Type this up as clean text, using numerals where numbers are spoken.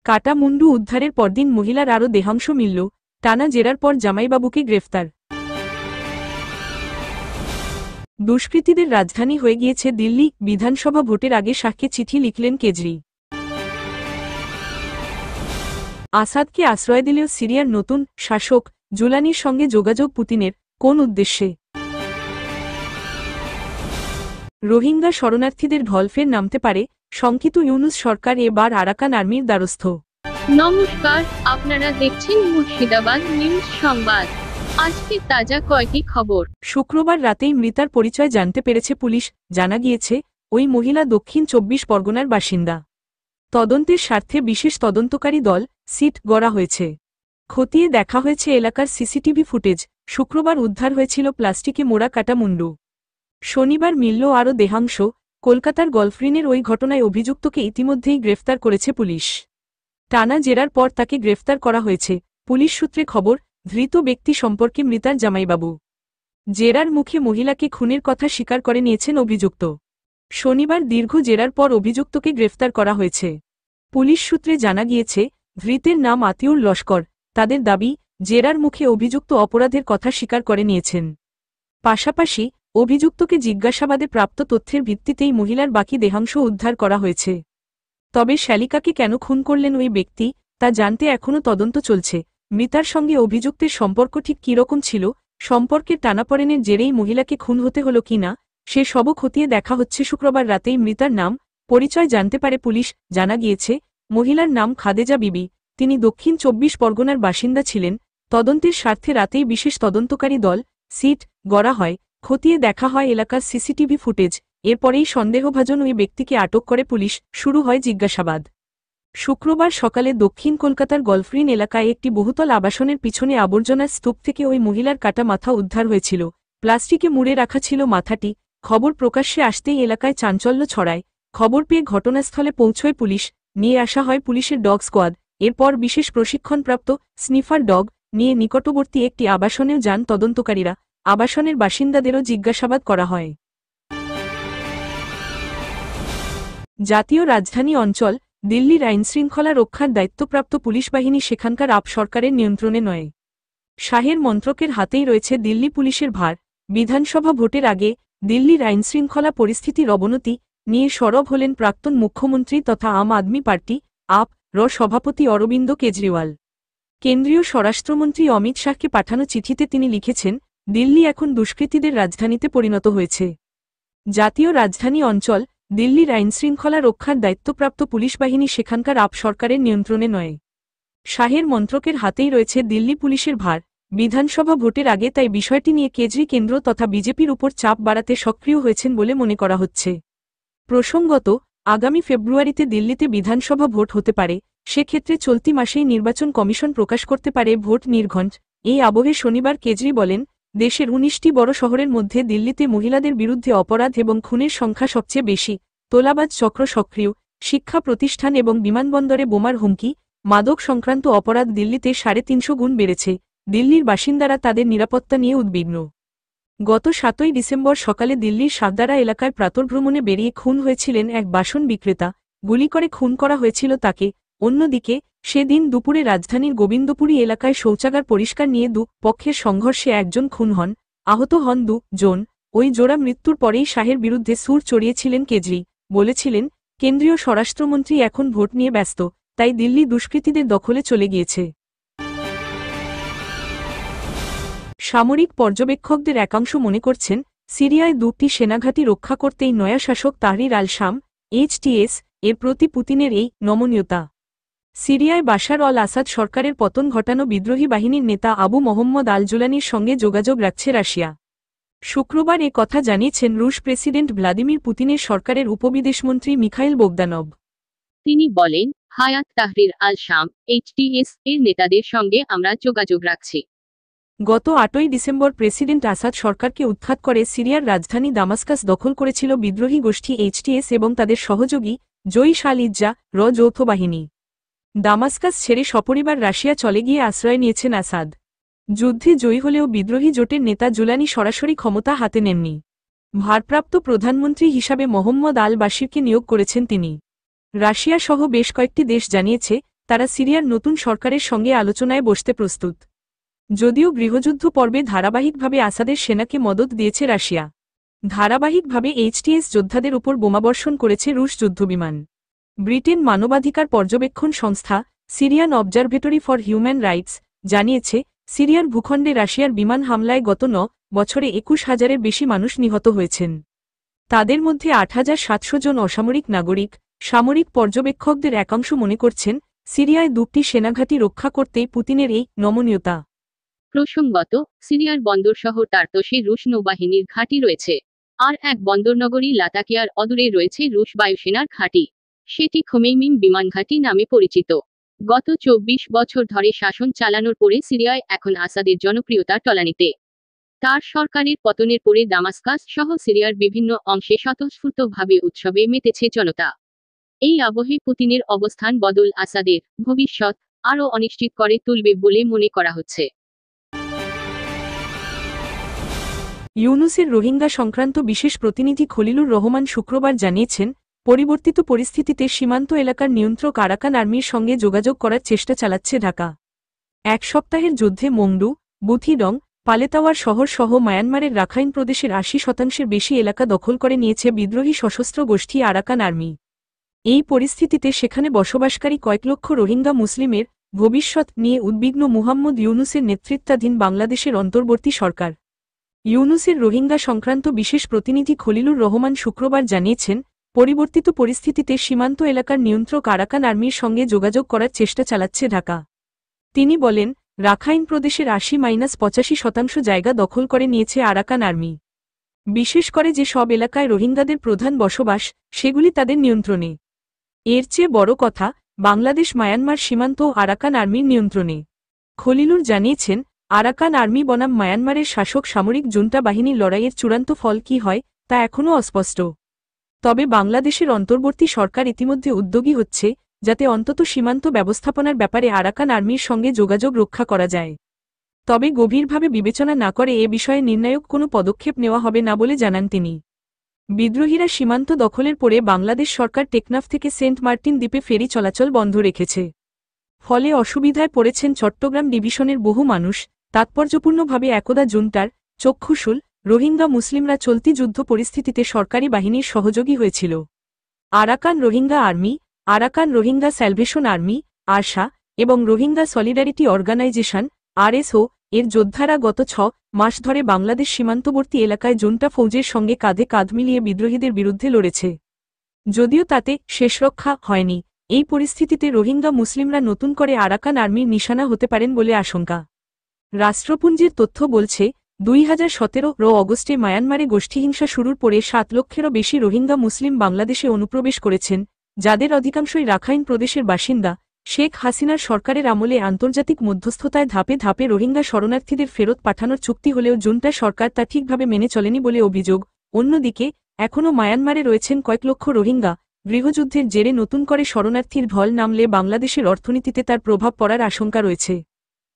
কাটা মুন্ডু উদ্ধারের পরদিন মহিলার আরও দেহাংশ মিলল, টানা জেরার পর জামাইবাবুকে গ্রেফতার। দুষ্কৃতীদের রাজধানী হয়ে গিয়েছে দিল্লি, বিধানসভা ভোটের আগে শাহকে চিঠি লিখলেন কেজরি। আসাদকে আশ্রয় দিলেও সিরিয়ার নতুন শাসক জুলানির সঙ্গে যোগাযোগ পুতিনের, কোন উদ্দেশ্যে? রোহিঙ্গা শরণার্থীদের ঢল ফের নামতে পারে, শঙ্কিত ইউনুস সরকার এবার আরাকান আর্মির দ্বারস্থ। নমস্কার, আপনারা দেখছেন মুর্শিদাবাদ নিউজ সংবাদ। আজকে তাজা কয়টি খবর। শুক্রবার রাতেই মৃতার পরিচয় জানতে পেরেছে পুলিশ। জানা গিয়েছে, ওই মহিলা দক্ষিণ 24 পরগনার বাসিন্দা। তদন্তের স্বার্থে বিশেষ তদন্তকারী দল সিট গড়া হয়েছে। খতিয়ে দেখা হয়েছে এলাকার সিসিটিভি ফুটেজ। শুক্রবার উদ্ধার হয়েছিল প্লাস্টিকে মোড়া কাটা মুন্ডু। শনিবার মিলল আরও দেহাংশ। কলকাতার গলফরিনের ওই ঘটনায় অভিযুক্তকে ইতিমধ্যেই গ্রেফতার করেছে পুলিশ। টানা জেরার পর তাকে গ্রেফতার করা হয়েছে। পুলিশ সূত্রে খবর, ধৃত ব্যক্তি সম্পর্কে মৃতার জামাইবাবু। জেরার মুখে মহিলাকে খুনের কথা স্বীকার করে নিয়েছেন অভিযুক্ত। শনিবার দীর্ঘ জেরার পর অভিযুক্তকে গ্রেফতার করা হয়েছে। পুলিশ সূত্রে জানা গিয়েছে, ধৃতের নাম আতিউর লস্কর। তাদের দাবি, জেরার মুখে অভিযুক্ত অপরাধের কথা স্বীকার করে নিয়েছেন। পাশাপাশি অভিযুক্তকে জিজ্ঞাসাবাদে প্রাপ্ত তথ্যের ভিত্তিতেই মহিলার বাকি দেহাংশ উদ্ধার করা হয়েছে। তবে শ্যালিকাকে কেন খুন করলেন ওই ব্যক্তি, তা জানতে এখনও তদন্ত চলছে। মৃতার সঙ্গে অভিযুক্তের সম্পর্ক ঠিক কীরকম ছিল, সম্পর্কের টানাপড়েনের জেরেই মহিলাকে খুন হতে হল কিনা, সে সবও খতিয়ে দেখা হচ্ছে। শুক্রবার রাতেই মৃতার নাম পরিচয় জানতে পারে পুলিশ। জানা গিয়েছে, মহিলার নাম খাদেজা বিবি। তিনি দক্ষিণ 24 পরগনার বাসিন্দা ছিলেন। তদন্তের স্বার্থে রাতেই বিশেষ তদন্তকারী দল সিট গড়া হয়। খতিয়ে দেখা হয় এলাকার সিসিটিভি ফুটেজ। এরপরেই সন্দেহভাজন ওই ব্যক্তিকে আটক করে পুলিশ। শুরু হয় জিজ্ঞাসাবাদ। শুক্রবার সকালে দক্ষিণ কলকাতার গলফরিন এলাকায় একটি বহুতল আবাসনের পিছনে আবর্জনার স্তূপ থেকে ওই মহিলার কাটা মাথা উদ্ধার হয়েছিল। প্লাস্টিকে মুড়ে রাখা ছিল মাথাটি। খবর প্রকাশ্যে আসতেই এলাকায় চাঞ্চল্য ছড়ায়। খবর পেয়ে ঘটনাস্থলে পৌঁছয় পুলিশ। নিয়ে আসা হয় পুলিশের ডগ স্কোয়াড। এরপর বিশেষ প্রশিক্ষণপ্রাপ্ত স্নিফার ডগ নিয়ে নিকটবর্তী একটি আবাসনেও যান তদন্তকারীরা। আবাসনের বাসিন্দাদেরও জিজ্ঞাসাবাদ করা হয়। জাতীয় রাজধানী অঞ্চল দিল্লির আইনশৃঙ্খলা রক্ষার দায়িত্বপ্রাপ্ত পুলিশ বাহিনী সেখানকার আপ সরকারের নিয়ন্ত্রণে নয়। শাহের মন্ত্রকের হাতেই রয়েছে দিল্লি পুলিশের ভার। বিধানসভা ভোটের আগে দিল্লির আইনশৃঙ্খলা পরিস্থিতির অবনতি নিয়ে সরব হলেন প্রাক্তন মুখ্যমন্ত্রী তথা আম আদমি পার্টি আপ র সভাপতি অরবিন্দ কেজরিওয়াল। কেন্দ্রীয় স্বরাষ্ট্রমন্ত্রী অমিত শাহকে পাঠানো চিঠিতে তিনি লিখেছেন, দিল্লি এখন দুষ্কৃতীদের রাজধানীতে পরিণত হয়েছে। জাতীয় রাজধানী অঞ্চল দিল্লির আইনশৃঙ্খলা রক্ষার দায়িত্বপ্রাপ্ত পুলিশ বাহিনী সেখানকার আপ সরকারের নিয়ন্ত্রণে নয়। শাহের মন্ত্রকের হাতেই রয়েছে দিল্লি পুলিশের ভার। বিধানসভা ভোটের আগে তাই বিষয়টি নিয়ে কেজরি কেন্দ্র তথা বিজেপির উপর চাপ বাড়াতে সক্রিয় হয়েছেন বলে মনে করা হচ্ছে। প্রসঙ্গত, আগামী ফেব্রুয়ারিতে দিল্লিতে বিধানসভা ভোট হতে পারে। সেক্ষেত্রে চলতি মাসেই নির্বাচন কমিশন প্রকাশ করতে পারে ভোট নির্ঘণ্ট। এই আবহে শনিবার কেজরি বলেন, দেশের 19টি বড় শহরের মধ্যে দিল্লিতে মহিলাদের বিরুদ্ধে অপরাধ এবং খুনের সংখ্যা সবচেয়ে বেশি। তোলাবাজ চক্র সক্রিয়। শিক্ষা প্রতিষ্ঠান এবং বিমানবন্দরে বোমার হুমকি, মাদক সংক্রান্ত অপরাধ দিল্লিতে 350 গুণ বেড়েছে। দিল্লির বাসিন্দারা তাদের নিরাপত্তা নিয়ে উদ্বিগ্ন। গত 7ই ডিসেম্বর সকালে দিল্লির সাগদারা এলাকায় প্রাতর্ভ্রমণে বেরিয়ে খুন হয়েছিলেন এক বাসন বিক্রেতা। গুলি করে খুন করা হয়েছিল তাকে। অন্যদিকে সেদিন দুপুরে রাজধানীর গোবিন্দপুরী এলাকায় শৌচাগার পরিষ্কার নিয়ে পক্ষের সংঘর্ষে একজন খুন হন, আহত হন 2 জন। ওই জোড়া মৃত্যুর পরেই শাহের বিরুদ্ধে সুর চড়িয়েছিলেন কেজরি। বলেছিলেন, কেন্দ্রীয় স্বরাষ্ট্রমন্ত্রী এখন ভোট নিয়ে ব্যস্ত, তাই দিল্লি দুষ্কৃতীদের দখলে চলে গিয়েছে। সামরিক পর্যবেক্ষকদের একাংশ মনে করছেন, সিরিয়ায় 2টি সেনাঘাঁটি রক্ষা করতেই নয়া শাসক তাহরির আল শাম HTS এর প্রতি পুতিনের এই নমনীয়তা। সিরিয়ায় বাশার আল আসাদ সরকারের পতন ঘটানো বিদ্রোহী বাহিনীর নেতা আবু মোহাম্মদ আল জুলানির সঙ্গে যোগাযোগ রাখছে রাশিয়া। শুক্রবার এ কথা জানিয়েছেন রুশ প্রেসিডেন্ট ভ্লাদিমির পুতিনের সরকারের উপবিদেশমন্ত্রী মিখাইল বোগদানভ। তিনি বলেন, হায়াত তাহরির আল শাম HTS এর নেতাদের সঙ্গে আমরা যোগাযোগ রাখছি। গত 8ই ডিসেম্বর প্রেসিডেন্ট আসাদ সরকারকে উৎখাত করে সিরিয়ার রাজধানী দামাস্কাস দখল করেছিল বিদ্রোহী গোষ্ঠী HTS এবং তাদের সহযোগী জইশ আল ইজ্জা র যৌথ বাহিনী। দামাস্কাস ছেড়ে সপরিবার রাশিয়া চলে গিয়ে আশ্রয় নিয়েছেন আসাদ। যুদ্ধে জয়ী হলেও বিদ্রোহী জোটের নেতা জুলানি সরাসরি ক্ষমতা হাতে নেননি। ভারপ্রাপ্ত প্রধানমন্ত্রী হিসাবে মোহাম্মদ আল বাশিরকে নিয়োগ করেছেন তিনি। রাশিয়া সহ বেশ কয়েকটি দেশ জানিয়েছে, তারা সিরিয়ার নতুন সরকারের সঙ্গে আলোচনায় বসতে প্রস্তুত। যদিও গৃহযুদ্ধ পর্বে ধারাবাহিকভাবে আসাদের সেনাকে মদত দিয়েছে রাশিয়া। ধারাবাহিকভাবে এইচটিএস যোদ্ধাদের উপর বোমাবর্ষণ করেছে রুশ যুদ্ধবিমান। ব্রিটেন মানবাধিকার পর্যবেক্ষণ সংস্থা Syrian observatory for human rights জানিয়েছে, সিরিয়ার ভূখণ্ডে রাশিয়ার বিমান হামলায় গত 9 বছরে 21,000-এর বেশি মানুষ নিহত হয়েছেন। তাদের মধ্যে 8,700 জন অসামরিক নাগরিক। সামরিক পর্যবেক্ষকদের একাংশ মনে করছেন, সিরিয়ায় 2টি সেনাঘাঁটি রক্ষা করতেই পুতিনের এই নমনীয়তা। প্রসঙ্গত, সিরিয়ার বন্দর শহর তার্তসে রুশ নৌবাহিনীর ঘাঁটি রয়েছে। আর এক বন্দরনগরী লাতাকিয়ার অদূরে রয়েছে রুশ বায়ুসেনার ঘাঁটি। সেটি খোমেইমিম বিমান ঘাঁটি নামে পরিচিত। গত 24 বছর ধরে শাসন চালানোর পরে সিরিয়ায় এখন আসাদের জনপ্রিয়তার তলানিতে। তার সরকারের পতনের পরে দামাস্কাস সহ সিরিয়ার বিভিন্ন অংশে স্বতঃস্ফূর্তভাবে উৎসবে মেতেছে জনতা। এই আবহে পুতিনের অবস্থান বদল আসাদের ভবিষ্যৎ আরও অনিশ্চিত করে তুলবে বলে মনে করা হচ্ছে। ইউনুসের রোহিঙ্গা সংক্রান্ত বিশেষ প্রতিনিধি খলিলুর রহমান শুক্রবার জানিয়েছেন, পরিবর্তিত পরিস্থিতিতে সীমান্ত এলাকার নিয়ন্ত্রক আরাকান আর্মির সঙ্গে যোগাযোগ করার চেষ্টা চালাচ্ছে ঢাকা। এক সপ্তাহের যুদ্ধে মংডু, বুথিডং, পালেতাওয়ার শহর সহ মায়ানমারের রাখাইন প্রদেশের 80% বেশি এলাকা দখল করে নিয়েছে বিদ্রোহী সশস্ত্র গোষ্ঠী আরাকান আর্মি। এই পরিস্থিতিতে সেখানে বসবাসকারী কয়েক লক্ষ রোহিঙ্গা মুসলিমের ভবিষ্যৎ নিয়ে উদ্বিগ্ন মুহাম্মদ ইউনুসের নেতৃত্বাধীন বাংলাদেশের অন্তর্বর্তী সরকার। ইউনুসের রোহিঙ্গা সংক্রান্ত বিশেষ প্রতিনিধি খলিলুর রহমান শুক্রবার জানিয়েছেন, পরিবর্তিত পরিস্থিতিতে সীমান্ত এলাকার নিয়ন্ত্রক আরাকান আর্মির সঙ্গে যোগাযোগ করার চেষ্টা চালাচ্ছে ঢাকা। তিনি বলেন, রাখাইন প্রদেশের 80-85% জায়গা দখল করে নিয়েছে আরাকান আর্মি। বিশেষ করে যে সব এলাকায় রোহিঙ্গাদের প্রধান বসবাস, সেগুলি তাদের নিয়ন্ত্রণে। এর চেয়ে বড় কথা, বাংলাদেশ মায়ানমার সীমান্ত আরাকান আর্মির নিয়ন্ত্রণে। খলিলুর জানিয়েছেন, আরাকান আর্মি বনাম মায়ানমারের শাসক সামরিক জুন্টা বাহিনীর লড়াইয়ের চূড়ান্ত ফল কী হয়, তা এখনও অস্পষ্ট। তবে বাংলাদেশের অন্তর্বর্তী সরকার ইতিমধ্যে উদ্যোগী হচ্ছে, যাতে অন্তত সীমান্ত ব্যবস্থাপনার ব্যাপারে আরাকান আর্মির সঙ্গে যোগাযোগ রক্ষা করা যায়। তবে গভীরভাবে বিবেচনা না করে এ বিষয়ে নির্ণায়ক কোনো পদক্ষেপ নেওয়া হবে না বলে জানান তিনি। বিদ্রোহীরা সীমান্ত দখলের পরে বাংলাদেশ সরকার টেকনাফ থেকে সেন্ট মার্টিন দ্বীপে ফেরি চলাচল বন্ধ রেখেছে। ফলে অসুবিধায় পড়েছেন চট্টগ্রাম ডিভিশনের বহু মানুষ। তাৎপর্যপূর্ণভাবে একদা জুন্টার চক্ষুশূল রোহিঙ্গা মুসলিমরা চলতি যুদ্ধ পরিস্থিতিতে সরকারি বাহিনীর সহযোগী হয়েছিল। Arakan Rohingya army, Arakan Rohingya salvation army, ARSA এবং রোহিঙ্গা সলিডারিটি অর্গানাইজেশন আরএসও এর যোদ্ধারা গত 6 মাস ধরে বাংলাদেশ সীমান্তবর্তী এলাকায় জুন্টা ফৌজের সঙ্গে কাঁধে কাঁধ মিলিয়ে বিদ্রোহীদের বিরুদ্ধে লড়েছে। যদিও তাতে শেষরক্ষা হয়নি, এই পরিস্থিতিতে রোহিঙ্গা মুসলিমরা নতুন করে আরাকান আর্মির নিশানা হতে পারেন বলে আশঙ্কা। রাষ্ট্রপুঞ্জের তথ্য বলছে, 2017 অগস্টে মায়ানমারে গোষ্ঠীহিংসা শুরুর পরে 7 লক্ষেরও বেশি রোহিঙ্গা মুসলিম বাংলাদেশে অনুপ্রবেশ করেছেন, যাদের অধিকাংশই রাখাইন প্রদেশের বাসিন্দা। শেখ হাসিনার সরকারের আমলে আন্তর্জাতিক মধ্যস্থতায় ধাপে ধাপে রোহিঙ্গা শরণার্থীদের ফেরত পাঠানোর চুক্তি হলেও জুন্টা সরকার তা ঠিকভাবে মেনে চলেনি বলে অভিযোগ। অন্যদিকে, এখনও মায়ানমারে রয়েছেন কয়েক লক্ষ রোহিঙ্গা। গৃহযুদ্ধের জেরে নতুন করে শরণার্থীর ঢল নামলে বাংলাদেশের অর্থনীতিতে তার প্রভাব পড়ার আশঙ্কা রয়েছে।